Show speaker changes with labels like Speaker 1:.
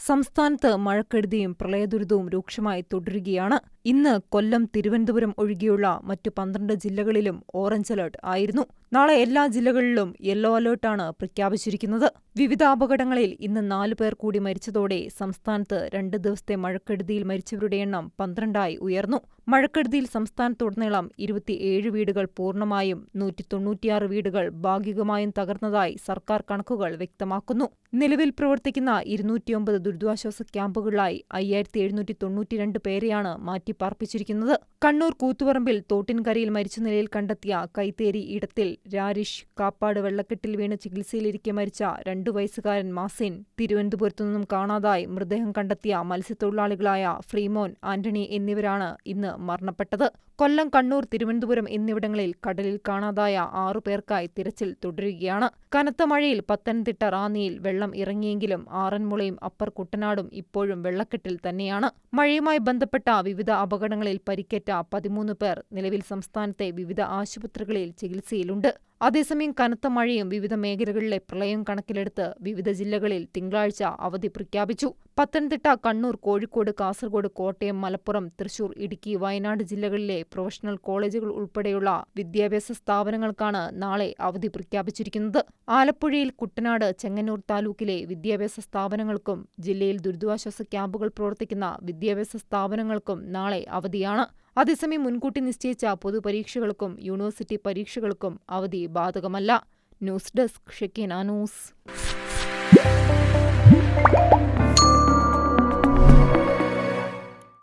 Speaker 1: സംസ്ഥാനത്ത് മഴക്കെടുതിയും പ്രളയദുരിതവും രൂക്ഷമായി തുടരുകയാണ്. ഇന്ന് കൊല്ലം, തിരുവനന്തപുരം ഒഴികെയുള്ള മറ്റു 12 ജില്ലകളിലും ഓറഞ്ച് അലർട്ട് ആയിരുന്നു. നാളെ എല്ലാ ജില്ലകളിലും യെല്ലോ അലർട്ടാണ് പ്രഖ്യാപിച്ചിരിക്കുന്നത്. വിവിധ അപകടങ്ങളിൽ ഇന്ന് 4 പേർ കൂടി മരിച്ചതോടെ സംസ്ഥാനത്ത് 2 ദിവസത്തെ മഴക്കെടുതിയിൽ മരിച്ചവരുടെ എണ്ണം 12ആയി ഉയർന്നു. മഴക്കെടുതിയിൽ സംസ്ഥാനത്തുടനീളം 27 വീടുകൾ പൂർണ്ണമായും 196 വീടുകൾ ഭാഗികമായും തകർന്നതായി സർക്കാർ കണക്കുകൾ വ്യക്തമാക്കുന്നു. നിലവിൽ പ്രവർത്തിക്കുന്ന 209 ദുരിതാശ്വാസ ക്യാമ്പുകളിലായി 5792 പേരെയാണ് മാറ്റിപ്പാർപ്പിച്ചിരിക്കുന്നത്. കണ്ണൂർ കൂത്തുപറമ്പിൽ തോട്ടിൻകരയിൽ മരിച്ച നിലയിൽ കണ്ടെത്തിയ കൈത്തേരി ഇടത്തിൽ രാരിഷ് കാപ്പാട് വെള്ളക്കെട്ടിൽ വീണ് ചികിത്സയിലിരിക്കെ മരിച്ച 2 വയസ്സുകാരൻ മാസിൻ, തിരുവനന്തപുരത്തുനിന്നും കാണാതായി മൃതദേഹം കണ്ടെത്തിയ മത്സ്യത്തൊഴിലാളികളായ ഫ്രീമോൻ, ആന്റണി എന്നിവരാണ് ഇന്ന് മരണപ്പെട്ടത്. കൊല്ലം, കണ്ണൂർ, തിരുവനന്തപുരം എന്നിവിടങ്ങളിൽ കടലിൽ കാണാതായ 6 പേർക്കായി തിരച്ചിൽ തുടരുകയാണ്. കനത്ത മഴയിൽ പത്തനംതിട്ട റാന്നിയിൽ വെള്ളം ഇറങ്ങിയെങ്കിലും ആറന്മുളയും അപ്പർ കുട്ടനാടും ഇപ്പോഴും വെള്ളക്കെട്ടിൽ തന്നെയാണ്. മഴയുമായി ബന്ധപ്പെട്ട വിവിധ അപകടങ്ങളിൽ പരിക്കേറ്റ 13 പേർ നിലവിൽ സംസ്ഥാനത്തെ വിവിധ ആശുപത്രികളിൽ ചികിത്സയിലുണ്ട്. അതേസമയം കനത്ത മഴയും വിവിധ മേഖലകളിലെ പ്രളയവും കണക്കിലെടുത്ത് വിവിധ ജില്ലകളിൽ തിങ്കളാഴ്ച അവധി പ്രഖ്യാപിച്ചു. പത്തനംതിട്ട, കണ്ണൂർ, കോഴിക്കോട്, കാസർഗോഡ്, കോട്ടയം, മലപ്പുറം, തൃശൂർ, ഇടുക്കി, വയനാട് ജില്ലകളിലെ പ്രൊഫഷണൽ കോളേജുകൾ ഉൾപ്പെടെയുള്ള വിദ്യാഭ്യാസ സ്ഥാപനങ്ങൾക്കാണ് നാളെ അവധി പ്രഖ്യാപിച്ചിരിക്കുന്നത്. ആലപ്പുഴയിൽ കുട്ടനാട്, ചെങ്ങന്നൂർ താലൂക്കിലെ വിദ്യാഭ്യാസ സ്ഥാപനങ്ങൾക്കും ജില്ലയിൽ ദുരിതാശ്വാസ ക്യാമ്പുകൾ പ്രവർത്തിക്കുന്ന വിദ്യാഭ്യാസ സ്ഥാപനങ്ങൾക്കും നാളെ അവധിയാണ്. അതേസമയം മുൻകൂട്ടി നിശ്ചയിച്ച പൊതുപരീക്ഷകൾക്കും യൂണിവേഴ്സിറ്റി പരീക്ഷകൾക്കും അവധി ബാധകമല്ല. News desk Shekinah news.